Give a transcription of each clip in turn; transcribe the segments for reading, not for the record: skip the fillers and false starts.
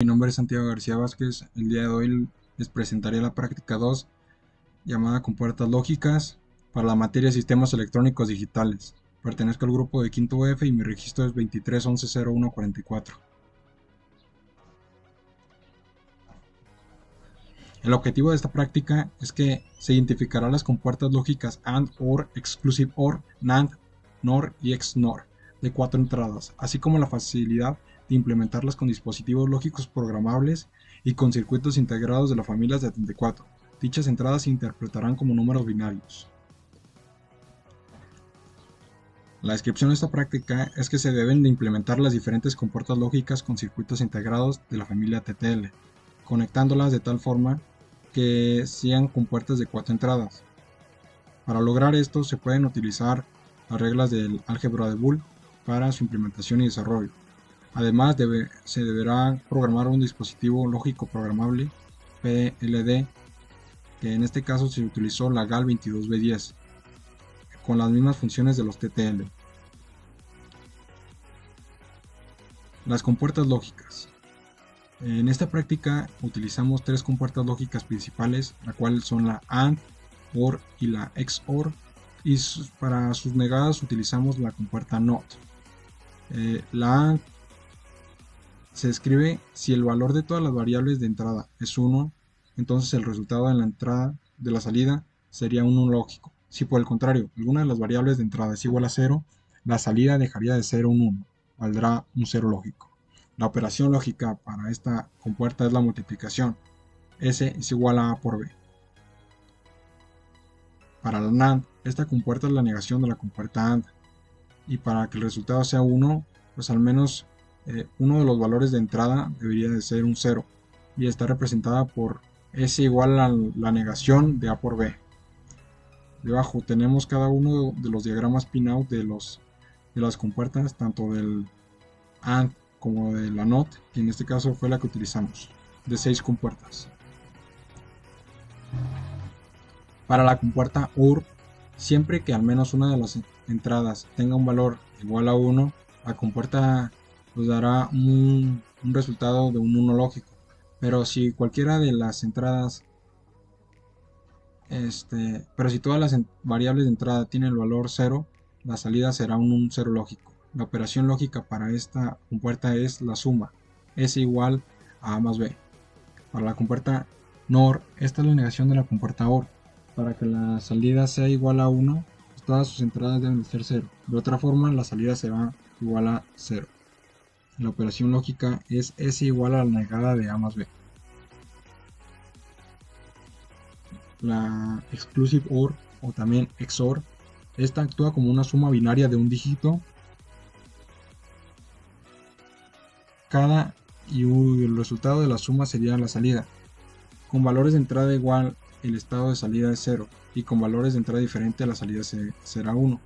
Mi nombre es Santiago García Vázquez. El día de hoy les presentaré la práctica 2 llamada Compuertas Lógicas para la materia Sistemas Electrónicos Digitales. Pertenezco al grupo de quinto F y mi registro es 23110144. El objetivo de esta práctica es que se identificará las compuertas lógicas AND, OR, Exclusive OR, NAND, NOR y XNOR de 4 entradas, así como la facilidad de implementarlas con dispositivos lógicos programables y con circuitos integrados de la familia 74. Dichas entradas se interpretarán como números binarios. La descripción de esta práctica es que se deben de implementar las diferentes compuertas lógicas con circuitos integrados de la familia TTL, conectándolas de tal forma que sean compuertas de 4 entradas. Para lograr esto se pueden utilizar las reglas del álgebra de Boole para su implementación y desarrollo. Además se deberá programar un dispositivo lógico programable PLD, que en este caso se utilizó la GAL22B10 con las mismas funciones de los TTL. Las compuertas lógicas. En esta práctica utilizamos 3 compuertas lógicas principales, la cual son la AND, OR y la XOR, y para sus negadas utilizamos la compuerta NOT. La AND se escribe si el valor de todas las variables de entrada es 1, entonces el resultado de la entrada de la salida sería un 1 lógico. Si por el contrario alguna de las variables de entrada es igual a 0, la salida dejaría de ser un 1, valdrá un 0 lógico. La operación lógica para esta compuerta es la multiplicación. S es igual a por B. Para la NAND, esta compuerta es la negación de la compuerta AND. Y para que el resultado sea 1, pues al menos uno de los valores de entrada debería de ser un 0. Y está representada por S igual a la negación de A por B. Debajo tenemos cada uno de los diagramas pinout de las compuertas, tanto del AND como de la NOT, que en este caso fue la que utilizamos, de 6 compuertas. Para la compuerta OR, siempre que al menos una de las entradas tenga un valor igual a 1, la compuerta nos dará un resultado de un 1 lógico. Pero si cualquiera de las entradas, pero si todas las variables de entrada tienen el valor 0, la salida será un 0 lógico. La operación lógica para esta compuerta es la suma, S igual a A más B. Para la compuerta NOR, esta es la negación de la compuerta OR. Para que la salida sea igual a 1, todas sus entradas deben ser 0. De otra forma, la salida será igual a 0. La operación lógica es S igual a la negada de A más B. La Exclusive OR o también XOR, esta actúa como una suma binaria de un dígito cada y el resultado de la suma sería la salida. Con valores de entrada igual, el estado de salida es 0 y con valores de entrada diferente la salida será 1.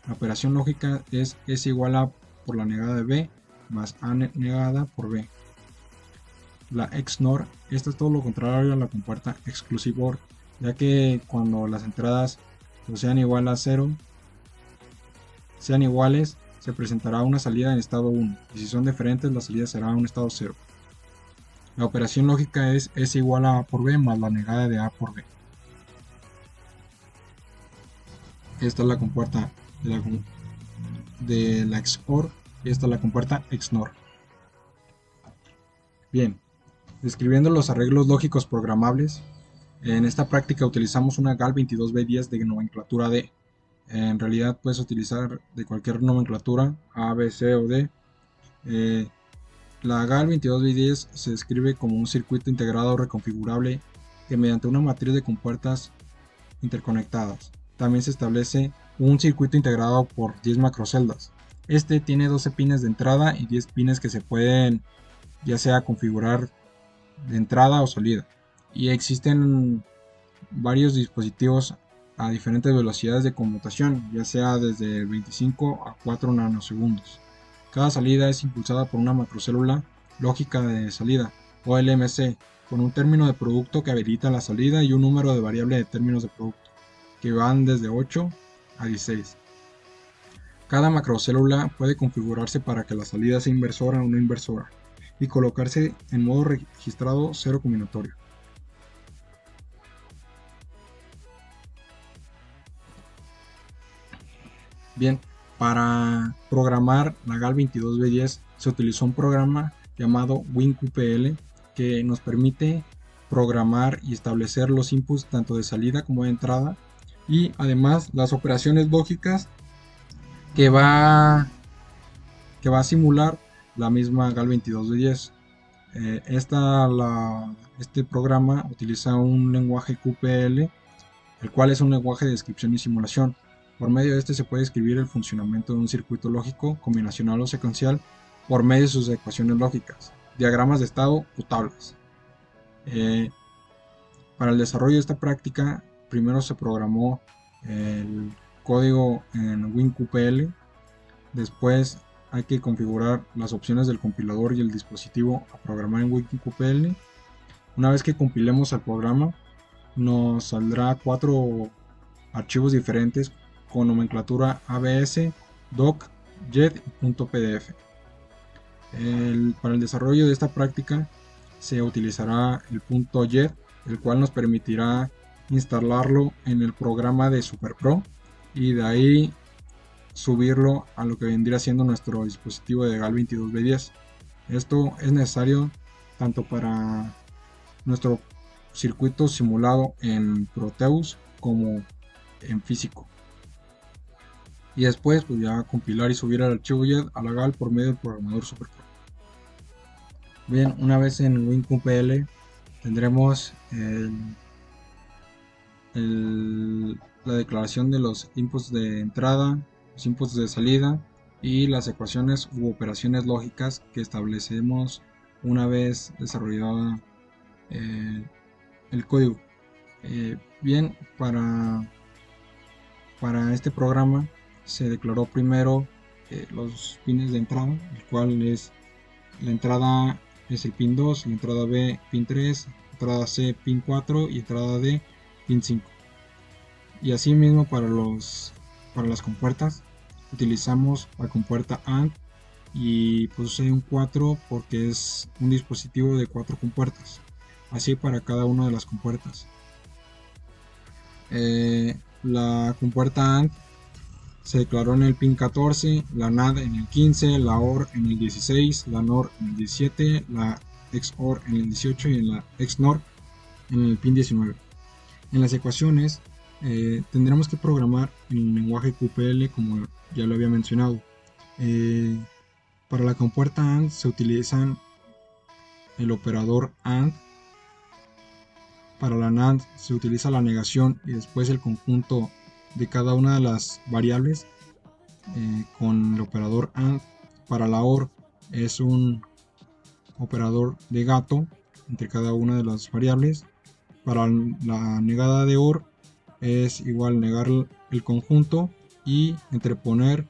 La operación lógica es S igual a por la negada de B más A negada por B. La XNOR, esta es todo lo contrario a la compuerta Exclusive OR, ya que cuando las entradas sean igual a 0, sean iguales, se presentará una salida en estado 1, y si son diferentes la salida será un estado 0. La operación lógica es S igual a A por B más la negada de A por B. Esta es la compuerta de la XOR y esta es la compuerta XNOR. Bien, describiendo los arreglos lógicos programables, en esta práctica utilizamos una GAL22B10 de nomenclatura D. En realidad puedes utilizar de cualquier nomenclatura, A, B, C o D. La GAL22B10 se describe como un circuito integrado reconfigurable que mediante una matriz de compuertas interconectadas. También se establece un circuito integrado por 10 macroceldas. Este tiene 12 pines de entrada y 10 pines que se pueden ya sea configurar de entrada o salida. Y existen varios dispositivos a diferentes velocidades de conmutación, ya sea desde 25 a 4 nanosegundos. Cada salida es impulsada por una macrocélula lógica de salida, o LMC, con un término de producto que habilita la salida y un número de variable de términos de producto, que van desde 8 a 16. Cada macrocélula puede configurarse para que la salida sea inversora o no inversora. y colocarse en modo registrado cero combinatorio. Bien, para programar la GAL22B10 se utilizó un programa llamado WinQPL que nos permite programar y establecer los inputs tanto de salida como de entrada y además las operaciones lógicas que va, que va a simular la misma GAL22B10. Este programa utiliza un lenguaje QPL, el cual es un lenguaje de descripción y simulación. Por medio de este se puede escribir el funcionamiento de un circuito lógico, combinacional o secuencial por medio de sus ecuaciones lógicas, diagramas de estado o tablas. Para el desarrollo de esta práctica, primero se programó el código en WinQPL, después hay que configurar las opciones del compilador y el dispositivo a programar en WinQPL. Una vez que compilemos el programa, nos saldrá 4 archivos diferentes con nomenclatura ABS, doc, jet y .pdf. Para el desarrollo de esta práctica se utilizará el .jet, el cual nos permitirá instalarlo en el programa de SuperPro y de ahí subirlo a lo que vendría siendo nuestro dispositivo de GAL22B10. Esto es necesario tanto para nuestro circuito simulado en Proteus como en físico. Y después pues ya compilar y subir el archivo JET a la GAL por medio del programador SuperPro. Bien, una vez en WinQPL tendremos la declaración de los inputs de entrada, los inputs de salida y las ecuaciones u operaciones lógicas que establecemos una vez desarrollada el código. Bien, para este programa se declaró primero los pines de entrada, el cual es la entrada es el pin 2, la entrada B pin 3, entrada C pin 4 y entrada D pin 5. Y así mismo para las compuertas utilizamos la compuerta AND y posee un 4 porque es un dispositivo de 4 compuertas, así para cada una de las compuertas. La compuerta AND se declaró en el pin 14, la NAND en el 15, la OR en el 16, la NOR en el 17, la XOR en el 18 y en la XNOR en el pin 19. En las ecuaciones tendremos que programar en el lenguaje QPL como ya lo había mencionado. Para la compuerta AND se utilizan el operador AND. Para la NAND se utiliza la negación y después el conjunto de cada una de las variables con el operador AND. Para la OR es un operador de gato entre cada una de las variables. Para la negada de OR es igual negar el conjunto y entreponer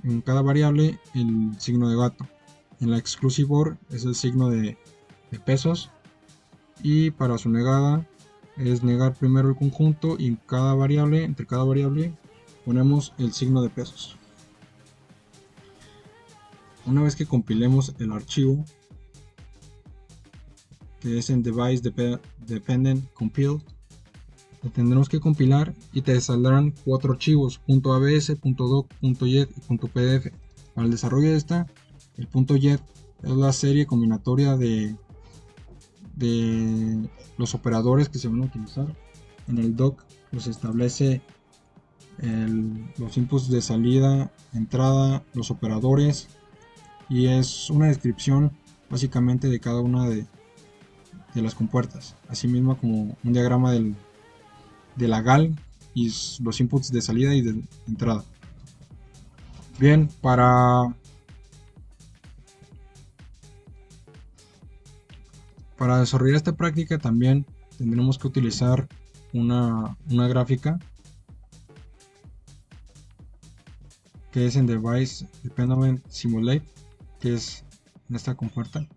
en cada variable el signo de gato. En la exclusive OR es el signo de pesos y para su negada es negar primero el conjunto y entre cada variable ponemos el signo de pesos. Una vez que compilemos el archivo, que es en Device Dependent Compile, lo tendremos que compilar y te saldrán 4 archivos: .abs, .doc, .jet y .pdf. Para el desarrollo de esta, el .jet es la serie combinatoria de los operadores que se van a utilizar. En el doc pues establece los inputs de salida, entrada, los operadores y es una descripción básicamente de cada una de las compuertas, así mismo como un diagrama de la GAL y los inputs de salida y de entrada. Bien, para desarrollar esta práctica también tendremos que utilizar una gráfica que es en Device Dependent Simulate, que es esta compuerta.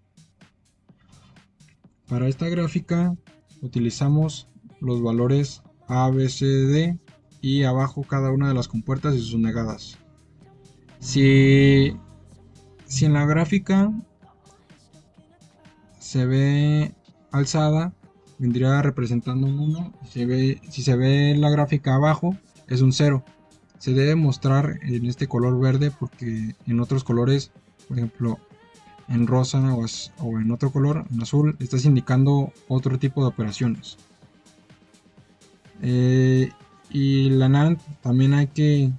Para esta gráfica utilizamos los valores A, B, C, D y abajo cada una de las compuertas y sus negadas. Si en la gráfica se ve alzada, vendría representando un 1. Si se ve la gráfica abajo, es un 0. Se debe mostrar en este color verde porque en otros colores, por ejemplo en rosa o en otro color, en azul, estás indicando otro tipo de operaciones. Y la NAND también hay que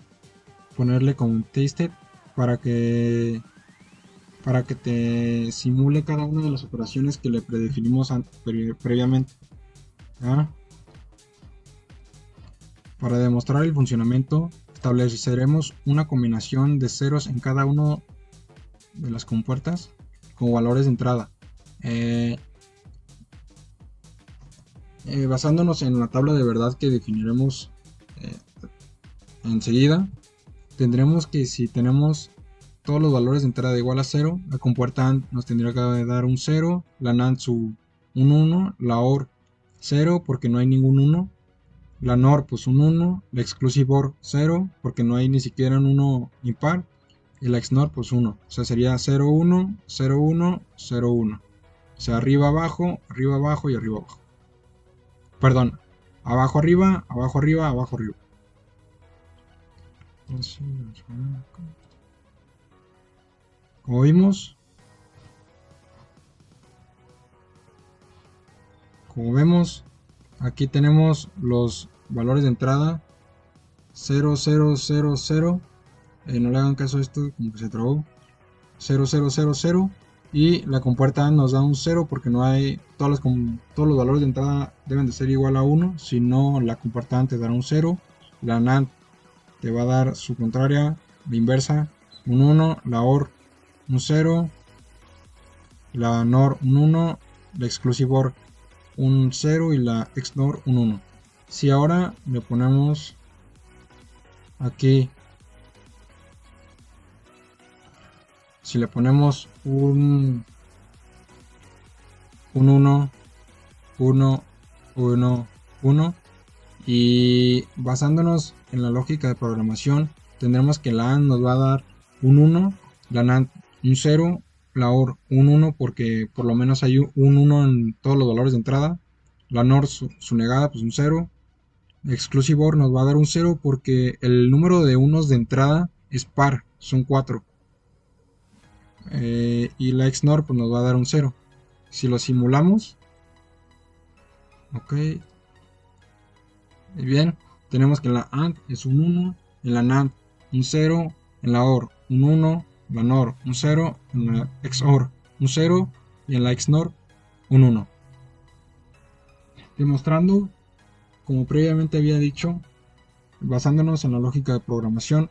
ponerle con Tasted para que te simule cada una de las operaciones que le predefinimos previamente. ¿Ya? Para demostrar el funcionamiento, estableceremos una combinación de ceros en cada una de las compuertas como valores de entrada. Basándonos en la tabla de verdad que definiremos enseguida, tendremos que si tenemos todos los valores de entrada igual a 0, la compuerta AND nos tendría que dar un 0, la NAND un 1, la OR 0 porque no hay ningún 1, la NOR pues un 1, la exclusive OR 0 porque no hay ni siquiera un 1 impar, y la XNOR pues 1, o sea sería 0, 1, 0, 1, 0, 1, o sea arriba abajo y arriba abajo. Perdón, abajo arriba, abajo arriba, abajo arriba. Como vemos, aquí tenemos los valores de entrada 0, 0, 0, 0. No le hagan caso a esto, como que se trabó. 0, 0, 0, 0. Y la compuerta nos da un 0 porque no hay todos los valores de entrada deben de ser igual a 1, si no la compuerta te dará un 0, la NAND te va a dar su contraria, la inversa, un 1, la OR un 0, la NOR un 1, la exclusive OR un 0 y la XNOR un 1. Si ahora le ponemos aquí, si le ponemos un 1, 1, 1, 1 y basándonos en la lógica de programación tendremos que la AND nos va a dar un 1, la NAND un 0, la OR un 1 porque por lo menos hay un 1 en todos los valores de entrada, la NOR su negada pues un 0, Exclusive OR nos va a dar un 0 porque el número de unos de entrada es par, son 4, y la XNOR pues nos va a dar un 0. Si lo simulamos, ok, bien, tenemos que en la AND es un 1, en la NAND un 0, en la OR un 1, en la NOR un 0, en la XOR un 0 y en la XNOR un 1. Demostrando, como previamente había dicho, basándonos en la lógica de programación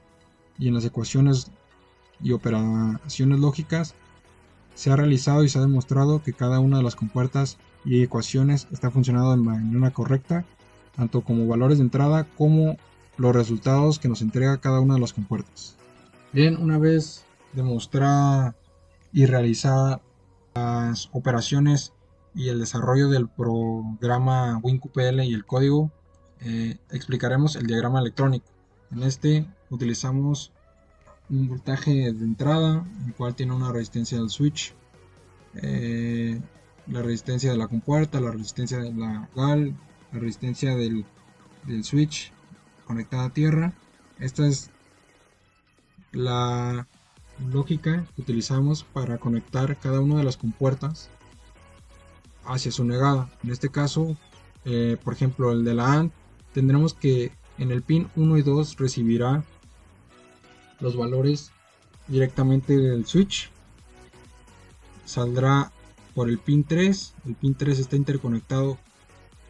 y en las ecuaciones y operaciones lógicas, se ha realizado y se ha demostrado que cada una de las compuertas y ecuaciones está funcionando de manera correcta, tanto como valores de entrada como los resultados que nos entrega cada una de las compuertas. Bien, una vez demostrada y realizada las operaciones y el desarrollo del programa WinQPL y el código, explicaremos el diagrama electrónico. En este utilizamos un voltaje de entrada, el cual tiene una resistencia del switch, la resistencia de la compuerta, la resistencia de la GAL, la resistencia del switch conectada a tierra. Esta es la lógica que utilizamos para conectar cada una de las compuertas hacia su negada. En este caso, por ejemplo, el de la AND, tendremos que en el pin 1 y 2 recibirá los valores directamente del switch, saldrá por el pin 3, el pin 3 está interconectado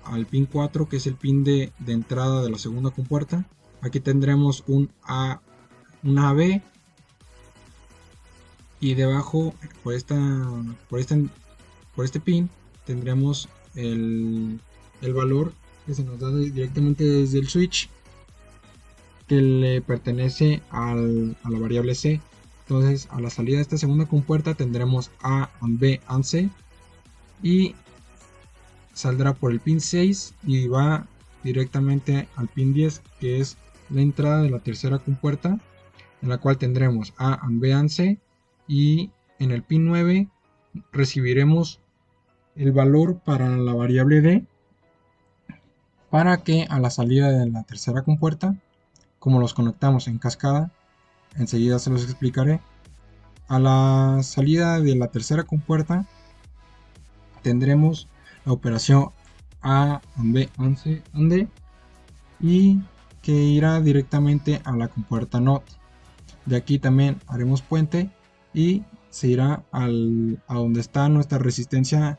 al pin 4 que es el pin de entrada de la segunda compuerta. Aquí tendremos un AB y debajo por este pin tendremos el valor que se nos da directamente desde el switch que le pertenece a la variable C. Entonces a la salida de esta segunda compuerta tendremos A, B, C y saldrá por el pin 6 y va directamente al pin 10 que es la entrada de la tercera compuerta, en la cual tendremos A, B, C y en el pin 9 recibiremos el valor para la variable d, para que a la salida de la tercera compuerta, como los conectamos en cascada, enseguida se los explicaré, a la salida de la tercera compuerta tendremos la operación A and B and C and D, y que irá directamente a la compuerta NOT. De aquí también haremos puente y se irá a donde está nuestra resistencia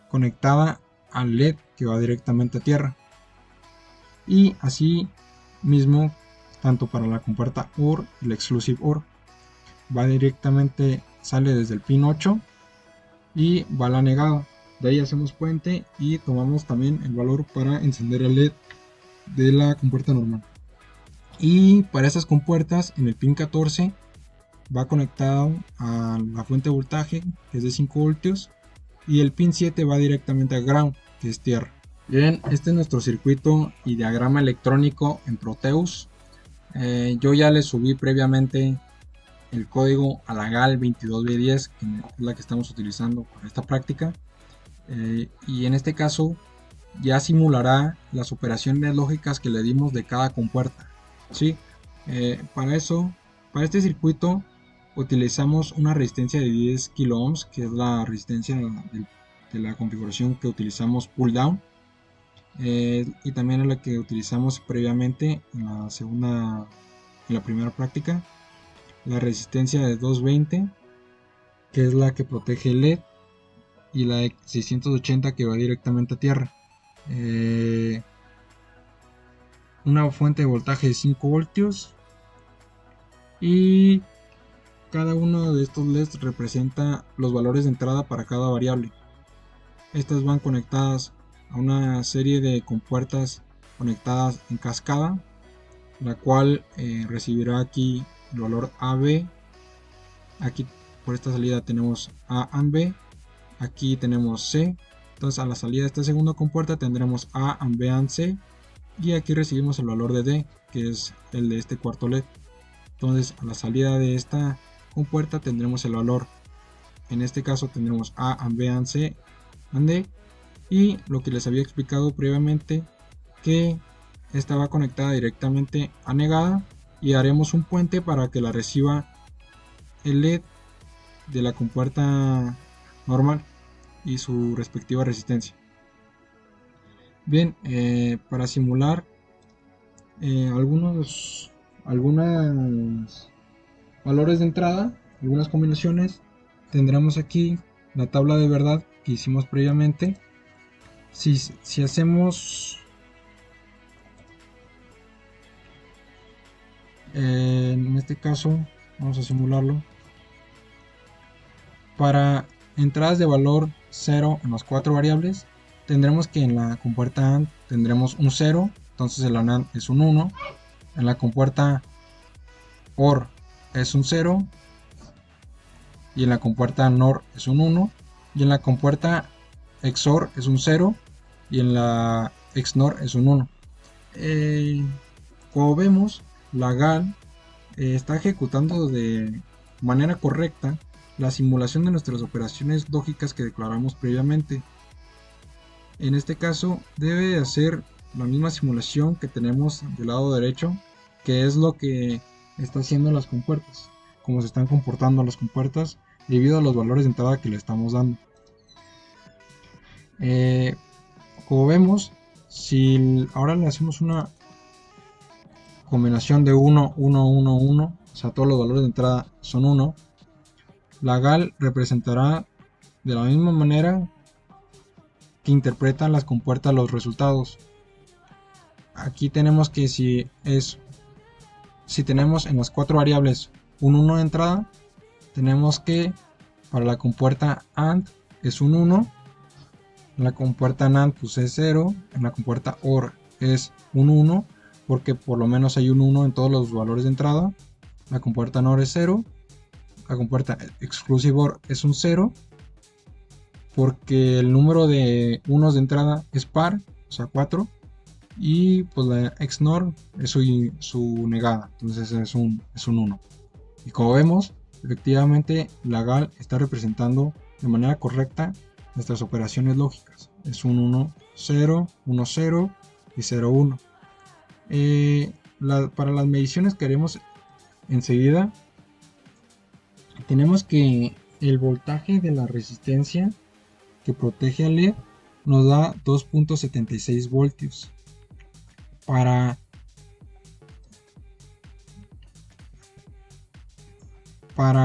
conectada al LED, que va directamente a tierra. Y así mismo tanto para la compuerta OR y la exclusive OR, va directamente, sale desde el pin 8 y va a la negada. De ahí hacemos puente y tomamos también el valor para encender el LED de la compuerta normal. Y para esas compuertas en el pin 14 va conectado a la fuente de voltaje, que es de 5 voltios, y el pin 7 va directamente a ground, que es tierra. Bien, este es nuestro circuito y diagrama electrónico en Proteus. Yo ya le subí previamente el código a la GAL 22B10, que es la que estamos utilizando para esta práctica, y en este caso ya simulará las operaciones lógicas que le dimos de cada compuerta. ¿Sí? Para eso, para este circuito utilizamos una resistencia de 10 kilo ohms, que es la resistencia de la configuración que utilizamos pull down, y también es la que utilizamos previamente en la primera práctica, la resistencia de 220, que es la que protege el LED, y la de 680, que va directamente a tierra. Una fuente de voltaje de 5 voltios, y cada uno de estos LEDs representa los valores de entrada para cada variable. Estas van conectadas a una serie de compuertas conectadas en cascada, la cual recibirá aquí el valor AB. Aquí por esta salida tenemos A and B, aquí tenemos C. Entonces a la salida de esta segunda compuerta tendremos A and B and C, y aquí recibimos el valor de D, que es el de este cuarto LED. Entonces a la salida de esta compuerta tendremos el valor, en este caso tendremos A and B and C and D, y lo que les había explicado previamente, que esta va conectada directamente a negada, y haremos un puente para que la reciba el LED de la compuerta normal y su respectiva resistencia. Bien, para simular algunos valores de entrada, algunas combinaciones, tendremos aquí la tabla de verdad que hicimos previamente. Si hacemos en este caso, vamos a simularlo para entradas de valor 0 en las 4 variables, tendremos que en la compuerta AND tendremos un 0, entonces el AND es un 1, en la compuerta OR es un 0, y en la compuerta NOR es un 1, y en la compuerta XOR es un 0, y en la XNOR es un 1. Como vemos, la GAL está ejecutando de manera correcta la simulación de nuestras operaciones lógicas que declaramos previamente. En este caso debe hacer la misma simulación que tenemos del lado derecho, que es lo que está haciendo las compuertas, cómo se están comportando las compuertas debido a los valores de entrada que le estamos dando. Como vemos, si ahora le hacemos una combinación de 1, 1, 1, 1, o sea, todos los valores de entrada son 1, la GAL representará de la misma manera que interpretan las compuertas los resultados. Aquí tenemos que si tenemos en las 4 variables un 1 de entrada, tenemos que para la compuerta AND es un 1, en la compuerta NAND pues es 0, en la compuerta OR es un 1, porque por lo menos hay un 1 en todos los valores de entrada, la compuerta NOR es 0, la compuerta exclusive OR es un 0, porque el número de unos de entrada es par, o sea 4, y pues la XNOR es su negada, entonces es un 1. Y como vemos, efectivamente la GAL está representando de manera correcta nuestras operaciones lógicas. Es un 1, 0, 1, 0 y 0, 1. Para las mediciones que haremos enseguida, tenemos que el voltaje de la resistencia que protege al LED nos da 2.76 voltios. Para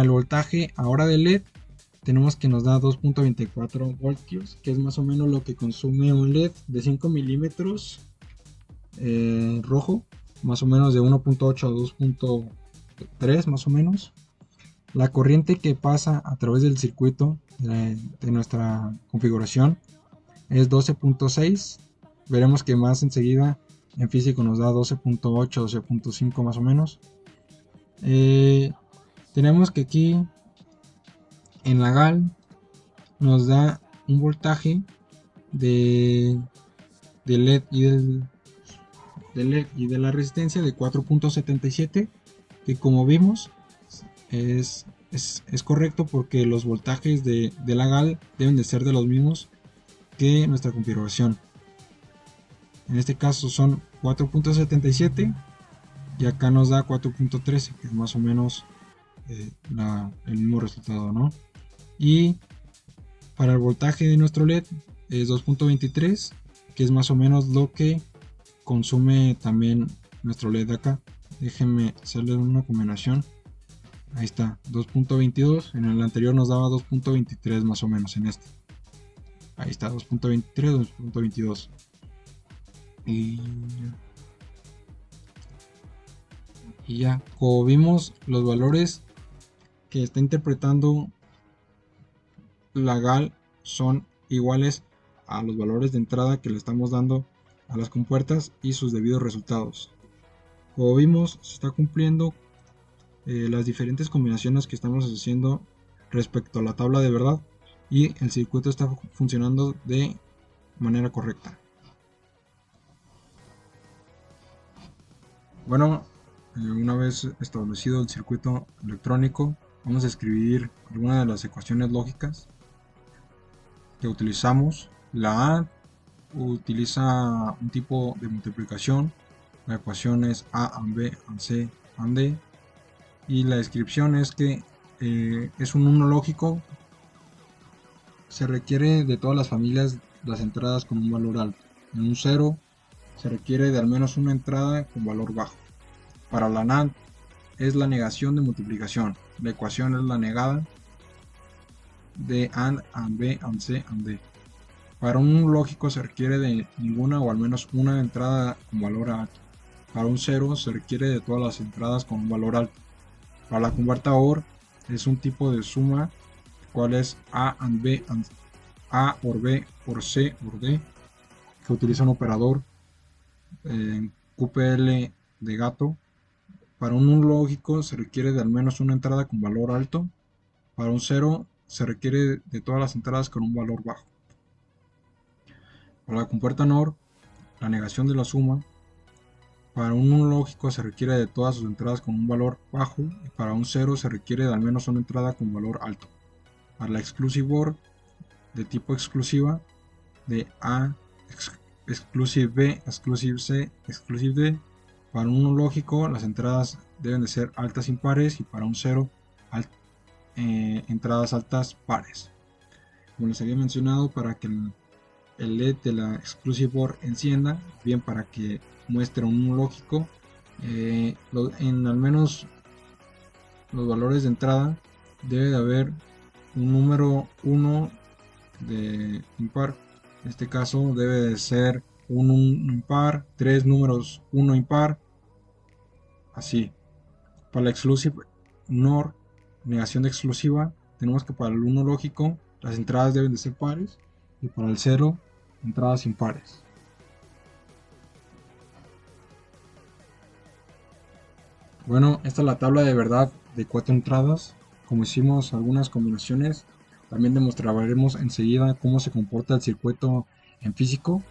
el voltaje ahora del LED tenemos que nos da 2.24 voltios, que es más o menos lo que consume un LED de 5 milímetros rojo, más o menos de 1.8 a 2.3 más o menos. La corriente que pasa a través del circuito de nuestra configuración es 12.6. Veremos que más enseguida en físico nos da 12.8, 12.5 más o menos. Tenemos que aquí en la GAL nos da un voltaje de LED y de la resistencia de 4.77, que como vimos es correcto porque los voltajes de la GAL deben de ser de los mismos que nuestra configuración. En este caso son 4.77 y acá nos da 4.13, que es más o menos el mismo resultado, ¿no? Y para el voltaje de nuestro LED es 2.23, que es más o menos lo que consume también nuestro LED de acá. Déjenme hacerle una combinación. Ahí está, 2.22. En el anterior nos daba 2.23 más o menos en este. Ahí está, 2.23, 2.22. Y ya, como vimos, los valores que está interpretando la GAL son iguales a los valores de entrada que le estamos dando a las compuertas y sus debidos resultados. Como vimos, se está cumpliendo las diferentes combinaciones que estamos haciendo respecto a la tabla de verdad y el circuito está funcionando de manera correcta. Bueno, una vez establecido el circuito electrónico, vamos a escribir algunas de las ecuaciones lógicas que utilizamos. La A utiliza un tipo de multiplicación. La ecuación es A and B and C and D. Y la descripción es que es un 1 lógico. Se requiere de todas las familias las entradas con un valor alto. En un 0 se requiere de al menos una entrada con valor bajo. Para la NAND es la negación de multiplicación. La ecuación es la negada de AND, B, and C, and D. Para un lógico se requiere de ninguna o al menos una entrada con valor alto. Para un 0 se requiere de todas las entradas con un valor alto. Para la converta OR es un tipo de suma, cual es A and B, and A or B or C or D, que utiliza un operador QPL de gato. Para un lógico se requiere de al menos una entrada con valor alto. Para un 0 se requiere de todas las entradas con un valor bajo. Para la compuerta NOR, la negación de la suma. Para un lógico se requiere de todas sus entradas con un valor bajo y para un 0 se requiere de al menos una entrada con valor alto. Para la exclusive OR de tipo exclusiva, de A, exclusive B, exclusive C, exclusive D, para un lógico las entradas deben de ser altas impares y para un 0 entradas altas pares. Como les había mencionado, para que el LED de la exclusive OR encienda, bien para que muestre un lógico, en al menos los valores de entrada debe de haber un número 1 de impar. En este caso debe de ser un impar, 3 números 1 impar, así. Para la exclusive NOR, negación de exclusiva, tenemos que para el 1 lógico las entradas deben de ser pares y para el 0 entradas impares. Bueno, esta es la tabla de verdad de 4 entradas. Como hicimos algunas combinaciones, también demostraremos enseguida cómo se comporta el circuito en físico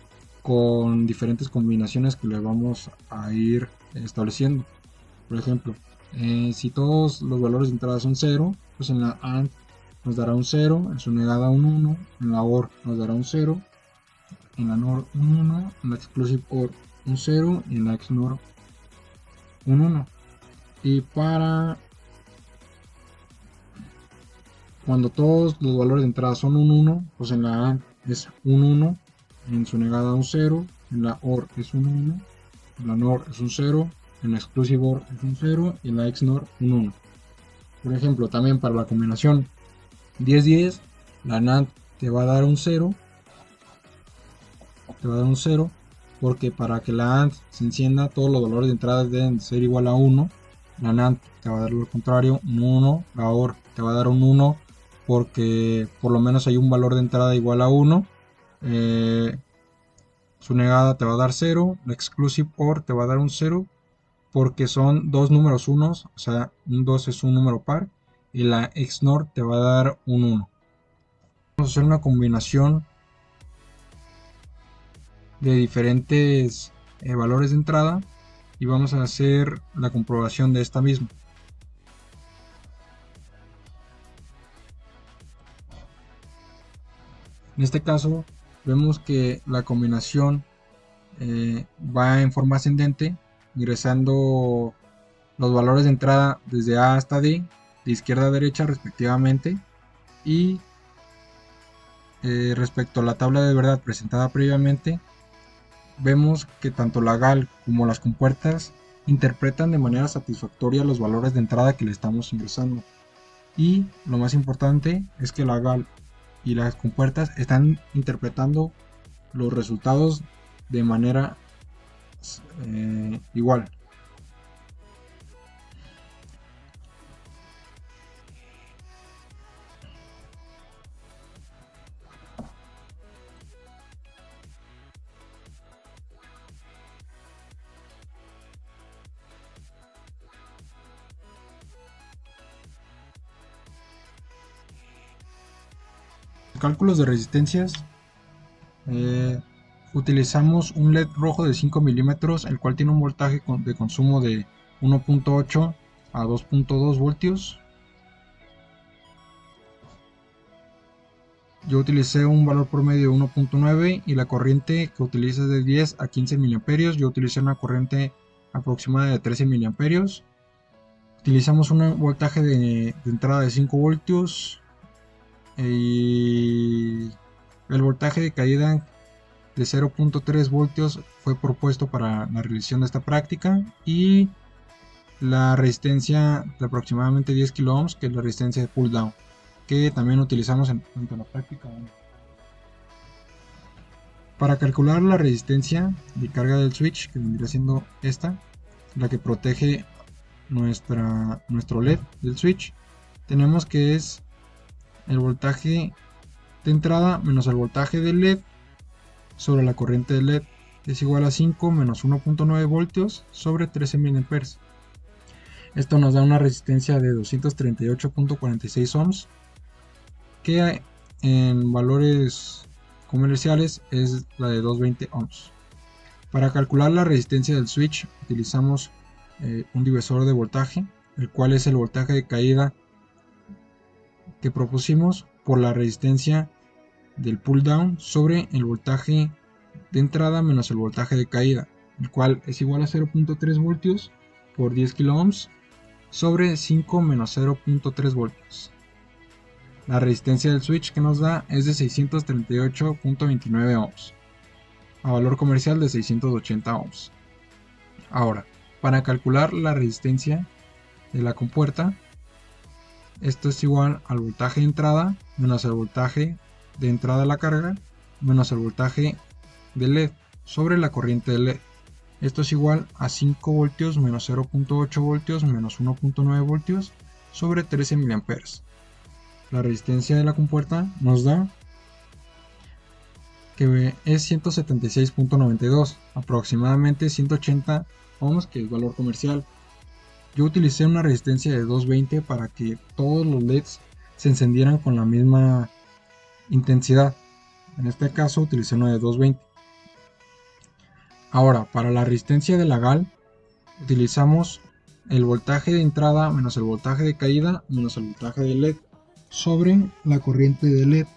con diferentes combinaciones que le vamos a ir estableciendo. Por ejemplo, si todos los valores de entrada son 0, pues en la AND nos dará un 0, en su negada un 1, en la OR nos dará un 0, en la NOR un 1, en la exclusive OR un 0 y en la XNOR un 1. Y para cuando todos los valores de entrada son un 1, pues en la AND es un 1, en su negada un 0, en la OR es un 1, en la NOR es un 0, en la exclusive OR es un 0 y en la XNOR un 1. Por ejemplo, también para la combinación 10-10, la NAND te va a dar un 0, porque para que la AND se encienda todos los valores de entrada deben ser igual a 1. La NAND te va a dar lo contrario, un 1, la OR te va a dar un 1 porque por lo menos hay un valor de entrada igual a 1. Su negada te va a dar 0, la exclusive OR te va a dar un 0 porque son dos números unos, o sea, un 2 es un número par, y la XNOR te va a dar un 1. Vamos a hacer una combinación de diferentes valores de entrada y vamos a hacer la comprobación de esta misma. En este caso vemos que la combinación va en forma ascendente, ingresando los valores de entrada desde A hasta D, de izquierda a derecha respectivamente, y respecto a la tabla de verdad presentada previamente, vemos que tanto la GAL como las compuertas interpretan de manera satisfactoria los valores de entrada que le estamos ingresando. Y lo más importante es que la GAL y las compuertas están interpretando los resultados de manera igual. Cálculos de resistencias, utilizamos un LED rojo de 5 milímetros, el cual tiene un voltaje de consumo de 1.8 a 2.2 voltios. Yo utilicé un valor promedio de 1.9 y la corriente que utiliza es de 10 a 15 miliamperios. Yo utilicé una corriente aproximada de 13 miliamperios. Utilizamos un voltaje de entrada de 5 voltios y el voltaje de caída de 0.3 voltios fue propuesto para la realización de esta práctica, y la resistencia de aproximadamente 10 kilo ohms, que es la resistencia de pull down, que también utilizamos tanto en la práctica. Para calcular la resistencia de carga del switch, que vendría siendo esta, la que protege nuestro LED del switch, tenemos que es el voltaje de entrada menos el voltaje del LED sobre la corriente del LED, que es igual a 5 menos 1.9 voltios sobre 13 mA. Esto nos da una resistencia de 238.46 ohms, que en valores comerciales es la de 220 ohms. Para calcular la resistencia del switch utilizamos un divisor de voltaje, el cual es el voltaje de caída que propusimos por la resistencia del pull down sobre el voltaje de entrada menos el voltaje de caída, el cual es igual a 0.3 voltios por 10 kilo ohms sobre 5 menos 0.3 voltios. La resistencia del switch que nos da es de 638.29 ohms a valor comercial de 680 ohms. Ahora, para calcular la resistencia de la compuerta, esto es igual al voltaje de entrada menos el voltaje de entrada a la carga menos el voltaje del LED sobre la corriente del LED. Esto es igual a 5 voltios menos 0.8 voltios menos 1.9 voltios sobre 13 mA. La resistencia de la compuerta nos da que es 176.92, aproximadamente 180 ohms, que es valor comercial. Yo utilicé una resistencia de 220 para que todos los LEDs se encendieran con la misma intensidad. En este caso utilicé una de 220. Ahora, para la resistencia de la GAL utilizamos el voltaje de entrada menos el voltaje de caída menos el voltaje de LED sobre la corriente de LED.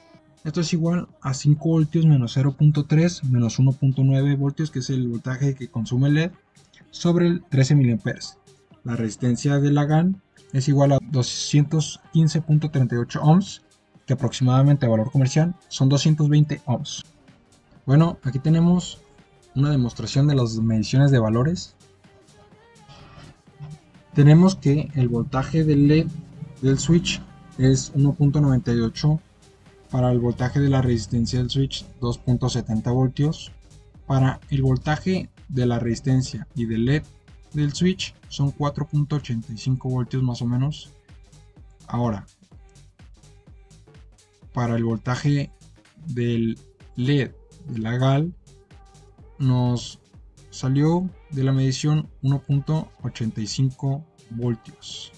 Esto es igual a 5 voltios menos 0.3 menos 1.9 voltios, que es el voltaje que consume el LED, sobre el 13 mA. La resistencia de la GAN es igual a 215.38 ohms, que aproximadamente a valor comercial son 220 ohms. Bueno, aquí tenemos una demostración de las mediciones de valores. Tenemos que el voltaje del LED del switch es 1.98, para el voltaje de la resistencia del switch 2.70 voltios, para el voltaje de la resistencia y del LED del switch son 4.85 voltios más o menos. Ahora, para el voltaje del LED de la GAL nos salió de la medición 1.85 voltios.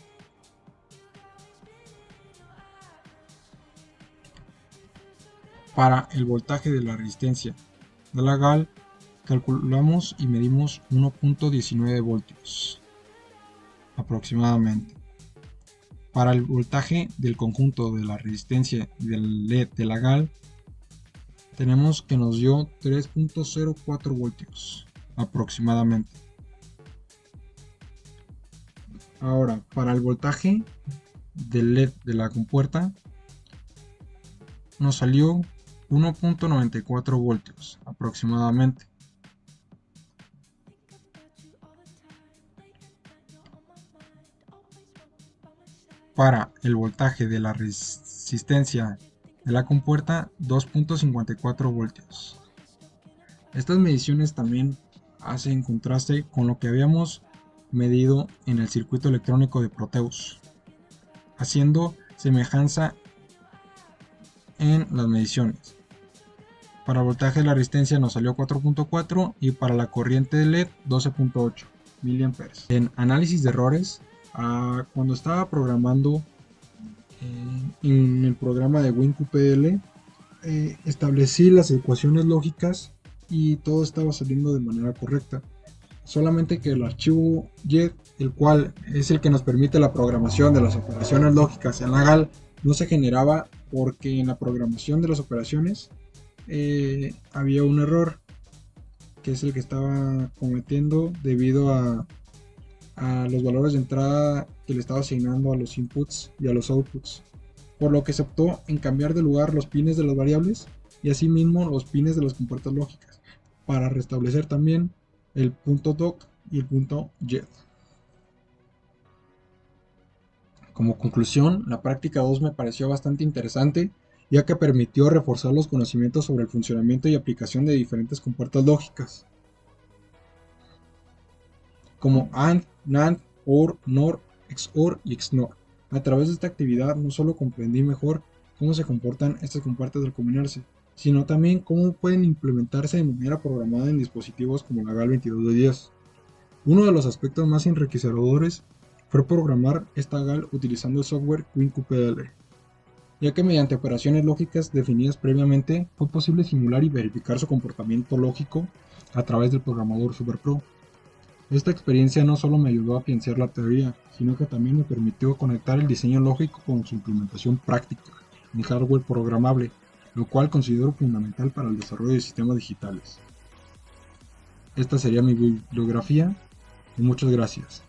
Para el voltaje de la resistencia de la GAL calculamos y medimos 1.19 voltios aproximadamente. Para el voltaje del conjunto de la resistencia y del LED de la GAL tenemos que nos dio 3.04 voltios aproximadamente. Ahora, para el voltaje del LED de la compuerta nos salió 1.94 voltios aproximadamente. Para el voltaje de la resistencia de la compuerta 2.54 voltios. Estas mediciones también hacen contraste con lo que habíamos medido en el circuito electrónico de Proteus, haciendo semejanza en las mediciones. Para el voltaje de la resistencia nos salió 4.4 y para la corriente de LED 12.8 mA. En análisis de errores, cuando estaba programando en el programa de WinQPL, establecí las ecuaciones lógicas y todo estaba saliendo de manera correcta. Solamente que el archivo JET, el cual es el que nos permite la programación de las operaciones lógicas en la GAL, no se generaba porque en la programación de las operaciones había un error, que es el que estaba cometiendo debido a los valores de entrada que le estaba asignando a los inputs y a los outputs, por lo que se optó en cambiar de lugar los pines de las variables y asimismo los pines de las compuertas lógicas, para restablecer también el punto doc y el punto jet. Como conclusión, la práctica 2 me pareció bastante interesante, ya que permitió reforzar los conocimientos sobre el funcionamiento y aplicación de diferentes compuertas lógicas, como AND, NAND, OR, NOR, XOR y XNOR. A través de esta actividad no solo comprendí mejor cómo se comportan estas compuertas al combinarse, sino también cómo pueden implementarse de manera programada en dispositivos como la GAL 2210. Uno de los aspectos más enriquecedores fue programar esta GAL utilizando el software WinQPL, ya que mediante operaciones lógicas definidas previamente fue posible simular y verificar su comportamiento lógico a través del programador SuperPro. Esta experiencia no solo me ayudó a afianzar la teoría, sino que también me permitió conectar el diseño lógico con su implementación práctica en hardware programable, lo cual considero fundamental para el desarrollo de sistemas digitales. Esta sería mi bibliografía y muchas gracias.